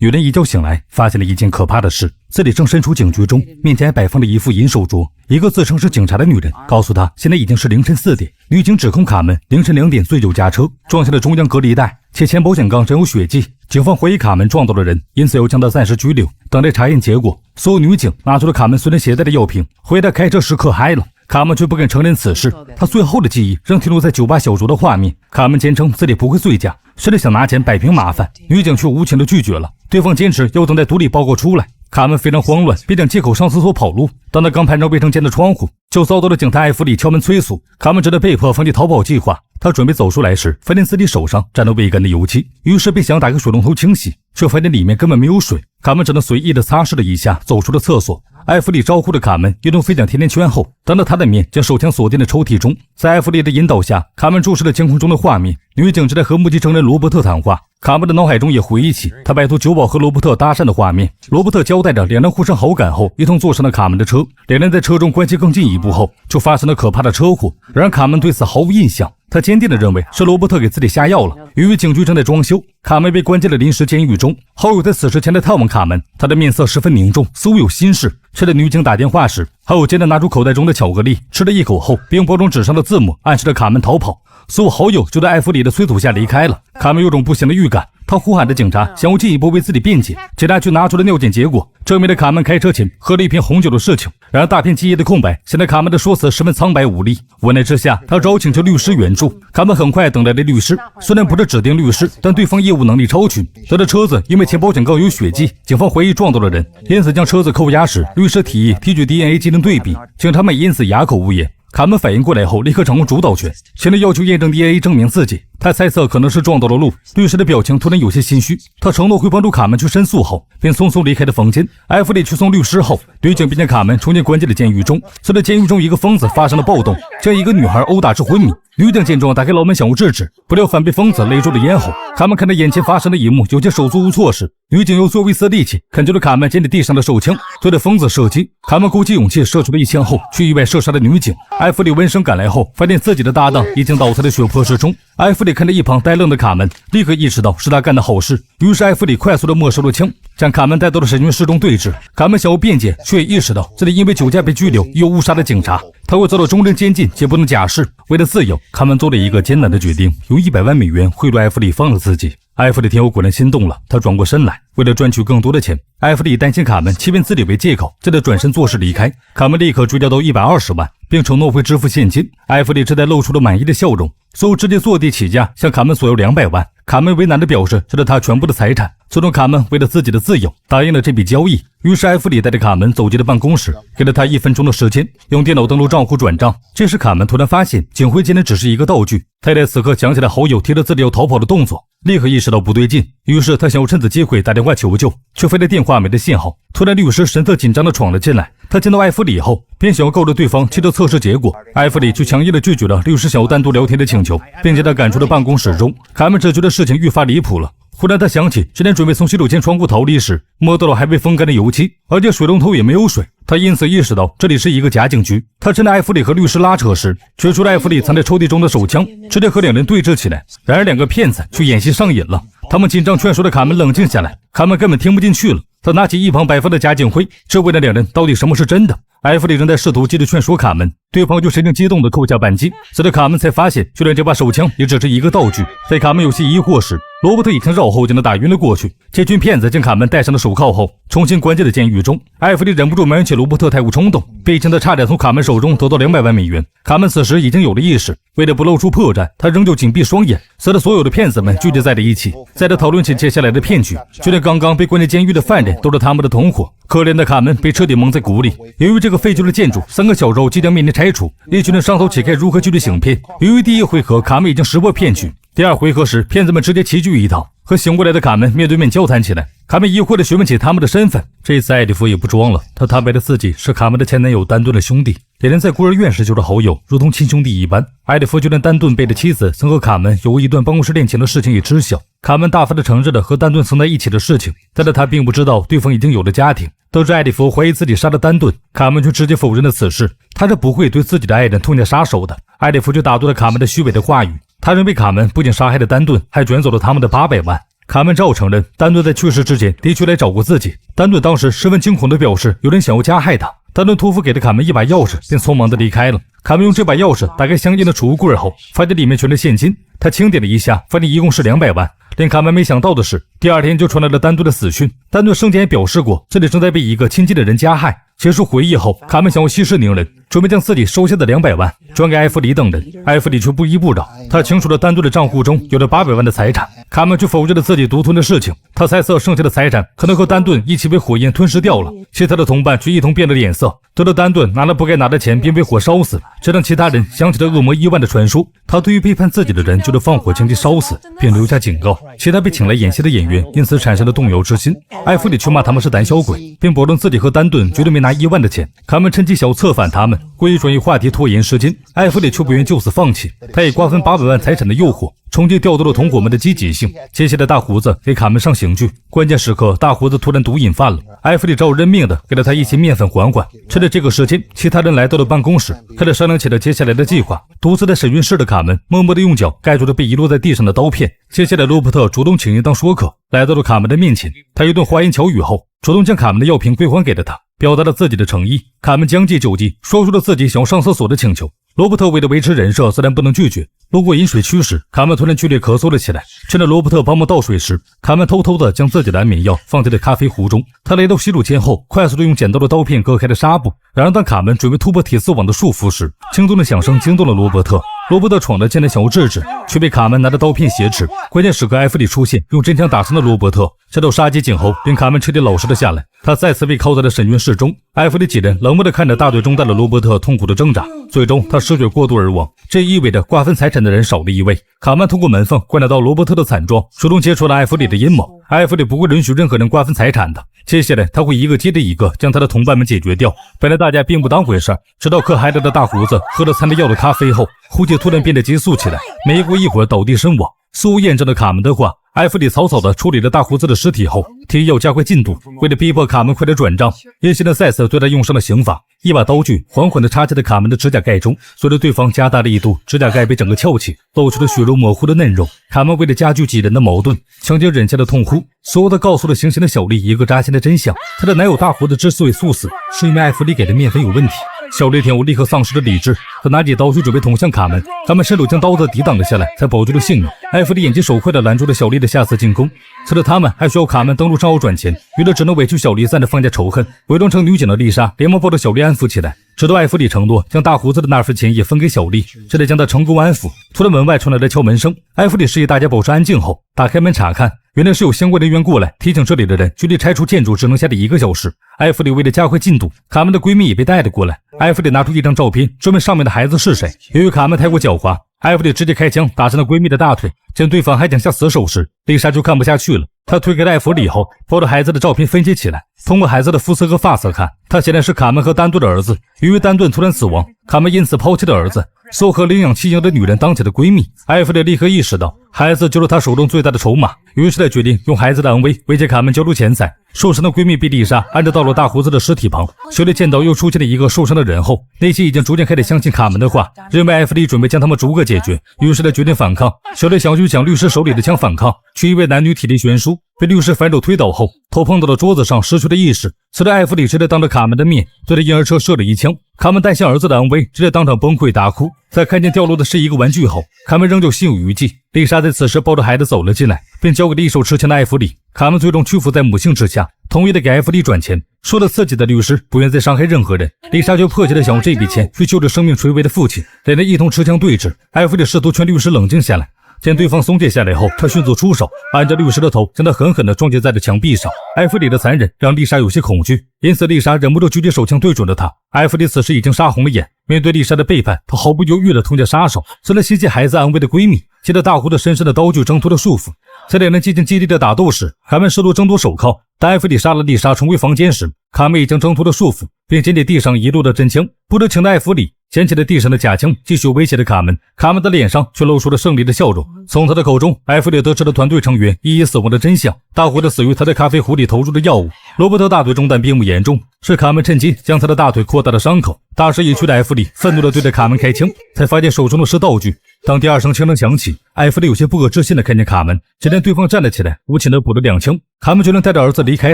女人一觉醒来，发现了一件可怕的事，自己正身处警局中，面前还摆放了一副银手镯。一个自称是警察的女人告诉她，现在已经是凌晨4点。女警指控卡门凌晨2点醉酒驾车，撞下了中央隔离带，且前保险杠沾有血迹。警方怀疑卡门撞到了人，因此要将她暂时拘留，等待查验结果。所有女警拿出了卡门随身携带的药品，怀疑她开车时嗑嗨了。卡门却不肯承认此事，他最后的记忆仍停留在酒吧小酌的画面。卡门坚称自己不会醉驾，甚至想拿钱摆平麻烦，女警却无情地拒绝了。对方坚持要等待毒理报告出来，卡门非常慌乱，便想借口上厕所跑路。当他刚攀上卫生间的窗户，就遭到了警探艾弗里敲门催促。卡门只得被迫放弃逃跑计划。他准备走出来时，发现自己手上沾了未干的油漆，于是便想打开水龙头清洗，却发现里面根本没有水。卡门只能随意地擦拭了一下，走出了厕所。艾弗里招呼了卡门，一顿飞抢甜甜圈后，当着他的面将手枪锁进了抽屉中。在艾弗里的引导下，卡门注视了监控中的画面，女警正在和目击证人罗伯特谈话。卡门的脑海中也回忆起他拜托酒保和罗伯特搭讪的画面。罗伯特交代着两人互生好感后，一同坐上了卡门的车。两人在车中关系更进一步后，就发生了可怕的车祸。然而卡门对此毫无印象，他坚定地认为是罗伯特给自己下药了。由于警局正在装修，卡门被关进了临时监狱中。好友在此时前来探望卡门，他的面色十分凝重，似乎有心事。趁着女警打电话时，好友艰难拿出口袋中的巧克力，吃了一口后，并用包装纸上的字母暗示着卡门逃跑。所有好友就在艾弗里的催促下离开了。卡门有种不祥的预感，他呼喊着警察，想要进一步为自己辩解。警察却拿出了尿检结果，证明了卡门开车前喝了一瓶红酒的事情。然而大片记忆的空白显得卡门的说辞十分苍白无力。无奈之下，他只好请求律师援助。卡门很快等来了律师，虽然不是指定律师，但对方业务能力超群。他的车子因为前保险杠有血迹，警方怀疑撞到了人，因此将车子扣押时，律师提议提取 DNA 进行对比，警察们因此哑口无言。卡门反应过来后，立刻掌握主导权，前来要求验证 DNA 证明自己。他猜测可能是撞到了路。律师的表情突然有些心虚，他承诺会帮助卡门去申诉后，便匆匆离开了房间。艾弗里去送律师后，女警便将卡门重新关进了监狱中。随着监狱中一个疯子发生了暴动，将一个女孩殴打至昏迷。女警见状打开牢门想要制止，不料反被疯子勒住了咽喉。卡门看着眼前发生的一幕，有些手足无措时，女警用最后一丝力气啃住了卡门捡起地上的手枪，对着疯子射击。卡门鼓起勇气射出了一枪后，却意外射杀了女警。艾弗里闻声赶来后，发现自己的搭档已经倒在了血泊之中。艾弗里看着一旁呆愣的卡门，立刻意识到是他干的好事，于是艾弗里快速地没收了枪，将卡门带到了审讯室中对峙。卡门想要辩解，却也意识到自己因为酒驾被拘留，又误杀了警察，他会遭到终身监禁，且不能假释。为了自由，卡门做了一个艰难的决定，用100万美元贿赂艾弗里放了自己。艾弗里听后果然心动了，他转过身来，为了赚取更多的钱，艾弗里担心卡门欺骗自己为借口，只得转身做事离开。卡门立刻追缴到120万，并承诺会支付现金。艾弗里这才露出了满意的笑容，最后直接坐地起价向卡门索要200万。卡门为难地表示这是他全部的财产。最终卡门为了自己的自由答应了这笔交易。于是艾弗里带着卡门走进了办公室，给了他1分钟的时间，用电脑登录账户转账。这时卡门突然发现警徽竟然只是一个道具，他在此刻想起来好友提着自己要逃跑的动作，立刻意识到不对劲，于是他想要趁此机会打电话求救，却发现电话没了信号。突然律师神色紧张地闯了进来，他见到艾弗里后便想要告知对方汽车测试结果，艾弗里却强硬地拒绝了律师想要单独聊天的请求，并将他赶出了办公室中。卡门只觉得事情愈发离谱了。忽然他想起之前准备从洗手间窗户逃离时摸到了还未风干的油漆，而且水龙头也没有水，他因此意识到这里是一个假警局。他趁着艾弗里和律师拉扯时，取出了艾弗里藏在抽屉中的手枪，直接和两人对峙起来。然而两个骗子却演戏上瘾了，他们紧张劝说的卡门冷静下来，卡门根本听不进去了。他拿起一旁摆放的假警徽，质问了两人到底什么是真的。艾弗里仍在试图继续劝说卡门，对方就神情激动地扣下扳机。随着卡门才发现，就连这把手枪也只是一个道具。在卡门有些疑惑时，罗伯特已经绕后将他打晕了过去。这群骗子将卡门戴上了手铐后，重新关进了监狱中。艾弗里忍不住埋怨起罗伯特太过冲动，毕竟他差点从卡门手中得到200万美元。卡门此时已经有了意识，为了不露出破绽，他仍旧紧闭双眼，使得所有的骗子们聚集在了一起，在这讨论起接下来的骗局。就连刚刚被关进监狱的犯人都是他们的同伙。可怜的卡门被彻底蒙在鼓里。由于这个废旧的建筑3个小时后即将面临拆除，一群人上头乞丐如何继续行骗。由于第一回合卡门已经识破骗局，第二回合时骗子们直接齐聚一堂，和醒过来的卡门面对面交谈起来。卡门疑惑地询问起他们的身份，这次艾迪弗也不装了，他坦白了自己是卡门的前男友丹顿的兄弟，两人在孤儿院时就是好友，如同亲兄弟一般。艾迪弗就连丹顿背的妻子曾和卡门有过一段办公室恋情的事情也知晓。卡门大方地承认了和丹顿曾在一起的事情，但是他并不知道对方已经有了家庭。得知艾迪弗怀疑自己杀了丹顿，卡门却直接否认了此事，他是不会对自己的爱人痛下杀手的。艾迪弗就打断了卡门的虚伪的话语，他认为卡门不仅杀害了丹顿，还卷走了他们的800万。卡门只好承认，丹顿在去世之前的确来找过自己。丹顿当时十分惊恐地表示，有人想要加害他。丹顿托付给了卡门一把钥匙，便匆忙地离开了。卡门用这把钥匙打开相应的储物柜后，发现里面全是现金。他清点了一下，发现一共是200万。令卡门没想到的是，第二天就传来了丹顿的死讯。丹顿生前也表示过，自己正在被一个亲近的人加害。结束回忆后，卡门想要息事宁人，准备将自己收下的200万转给艾弗里等人。艾弗里却不依不饶，他清楚了丹顿的账户中有着800万的财产。卡门却否认了自己独吞的事情，他猜测剩下的财产可能和丹顿一起被火焰吞噬掉了。其他的同伴却一同变了脸色，得知丹顿拿了不该拿的钱便被火烧死，这让其他人想起了恶魔伊万的传说，他对于背叛自己的人就是放火将其烧死，并留下警告。其他被请来演戏的演员因此产生了动摇之心。艾弗里却骂他们是胆小鬼，并保证自己和丹顿绝对没拿1万的钱。卡门趁机想策反他们，故意转移话题拖延时间。艾弗里却不愿就此放弃，他以瓜分800万财产的诱惑重新调动了同伙们的积极性。接下来大胡子给卡门上刑具，关键时刻大胡子突然毒瘾犯了，艾弗里只好认命的给了他一些面粉缓缓。趁着这个时间，其他人来到了办公室，开始商量起了接下来的计划。独自在审讯室的卡门默默的用脚盖住了被遗落在地上的刀片。接下来罗伯特主动请缨当说客，来到了卡门的面前。他一顿花言巧语后，主动将卡门的药瓶归还给了他，表达了自己的诚意。卡门将计就计，说出了自己想要上厕所的请求。罗伯特为了维持人设，自然不能拒绝。路过饮水区时，卡门突然剧烈咳嗽了起来。趁着罗伯特帮忙倒水时，卡门偷偷地将自己的安眠药放在了咖啡壶中。他来到吸乳间后，快速地用剪刀的刀片割开了纱布。然而当卡门准备突破铁丝网的束缚时，轻重的响声惊动了罗伯特。罗伯特闯了进来想要制止，却被卡门拿着刀片挟持。关键时刻艾弗里出现，用真枪打伤了罗伯特。下到杀鸡儆猴，令卡门彻底老实了下来。他再次被铐在了审讯室中。艾弗里几人冷漠地看着大队中弹的罗伯特痛苦的挣扎，最终他失血过多而亡。这意味着瓜分财产的人少了一位。卡曼通过门缝观察到罗伯特的惨状，主动揭穿了艾弗里的阴谋。艾弗里不会允许任何人瓜分财产的，接下来他会一个接着一个将他的同伴们解决掉。本来大家并不当回事，直到可嗨了的大胡子喝了掺了药的咖啡后，呼吸突然变得急速起来，没过一会儿倒地身亡。似乎验证了卡门的话，艾弗里草草地处理了大胡子的尸体后，提议要加快进度。为了逼迫卡门快点转账，叶西的再次对他用上了刑法，一把刀具缓缓地插进了卡门的指甲盖中，随着对方加大力度，指甲盖被整个翘起，露出了血肉模糊的嫩肉。卡门为了加剧几人的矛盾，强行忍下了痛哭，所有的告诉了行刑的小丽一个扎心的真相：她的男友大胡子之所以猝死，是因为艾弗里给的面粉有问题。小丽天舞立刻丧失了理智，他拿起刀具准备捅向卡门，卡门伸手将刀子抵挡了下来，才保住了性命。艾弗里眼疾手快地拦住了小丽的下次进攻。此时他们还需要卡门登陆账号赚钱，于是只能委屈小丽暂时放下仇恨。伪装成女警的丽莎连忙抱着小丽安抚起来，直到艾弗里承诺将大胡子的那份钱也分给小丽，这才将她成功安抚。突然门外传来了敲门声，艾弗里示意大家保持安静后，打开门查看，原来是有相关人员过来提醒这里的人距离拆除建筑只能下的1个小时。艾弗里为了加快进度，卡门的闺蜜也被带了过来。艾弗里拿出一张照片，质问上面的孩子是谁。由于卡门太过狡猾，艾弗里直接开枪打伤了闺蜜的大腿。见对方还想下死手时，丽莎就看不下去了，她推开了艾弗里后，抱着孩子的照片分析起来。通过孩子的肤色和发色看，他显然是卡门和丹顿的儿子。由于丹顿突然死亡，卡门因此抛弃了儿子，所和领养弃婴的女人当起了闺蜜。艾弗里立刻意识到孩子就是他手中最大的筹码，于是他决定用孩子的安危威胁卡门交出钱财。受伤的闺蜜被丽莎安置到了大胡子的尸体旁。小丽见到又出现了一个受伤的人后，内心已经逐渐开始相信卡门的话，认为艾弗里准备将他们逐个解决，于是他决定反抗。小丽想去抢律师手里的枪反抗，却因为男女体力悬殊，被律师反手推倒后，头碰到了桌子上，失去了意识。此时艾弗里直接当着卡门的面对着婴儿车射了一枪。卡门担心儿子的安危，直接当场崩溃大哭。在看见掉落的是一个玩具后，卡门仍旧心有余悸。丽莎在此时抱着孩子走了进来，并交给了一手持枪的艾弗里。卡门最终屈服在母性之下，同意的给艾弗里转钱，说了自己的律师不愿再伤害任何人。丽莎却迫切的想用这笔钱去救着生命垂危的父亲，两人一同持枪对峙。艾弗里试图劝律师冷静下来，见对方松懈下来后，他迅速出手，按着律师的头将他狠狠地撞击在了墙壁上。艾弗里的残忍让丽莎有些恐惧，因此丽莎忍不住举起手枪对准了他。艾弗里此时已经杀红了眼，面对丽莎的背叛，他毫不犹豫地痛下杀手。虽然心系孩子安危的闺蜜借着大胡子身上的刀具挣脱了束缚，在两人激情激烈的打斗时，卡门试图争夺手铐。当艾弗里杀了丽莎重回房间时，卡门已经挣脱了束缚，并捡起地上遗落的真枪。不知情的艾弗里捡起了地上的假枪，继续威胁着卡门。卡门的脸上却露出了胜利的笑容。从他的口中，艾弗里得知了团队成员一一死亡的真相。大胡子死于他在咖啡壶里投入的药物。罗伯特大腿中弹并不严重，是卡门趁机将他的大腿扩大了伤口。大势已去的艾弗里愤怒地对着卡门开枪，才发现手中的是道具。当第二声枪声响起，艾弗里有些不可置信地看见卡门，只见对方站了起来，无情地补了2枪。卡门决定带着儿子离开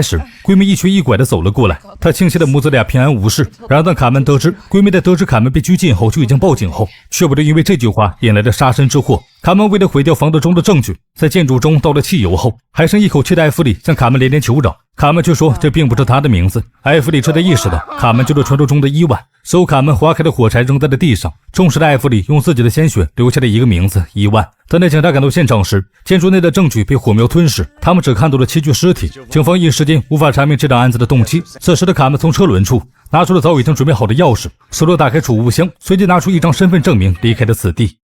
时，闺蜜一瘸一拐地走了过来，她庆幸的母子俩平安无事。然而当卡门得知闺蜜在得知卡门被拘禁后就已经报警后，却不就因为这句话引来了杀身之祸。卡门为了毁掉房子中的证据，在建筑中倒了汽油后，还剩一口气的艾弗里向卡门连连求饶。卡门却说这并不是他的名字。艾弗里这才意识到卡门就是传说中的伊万。所有卡门划开的火柴扔在了地上，重视的艾弗里用自己的鲜血留下了一个名字伊万。等待警察赶到现场时，建筑内的证据被火苗吞噬，他们只看到了7具尸体。警方一时间无法查明这档案子的动机。此时的卡门从车轮处拿出了早已经准备好的钥匙，索罗打开储物箱，随即拿出一张身份证明离开了此地。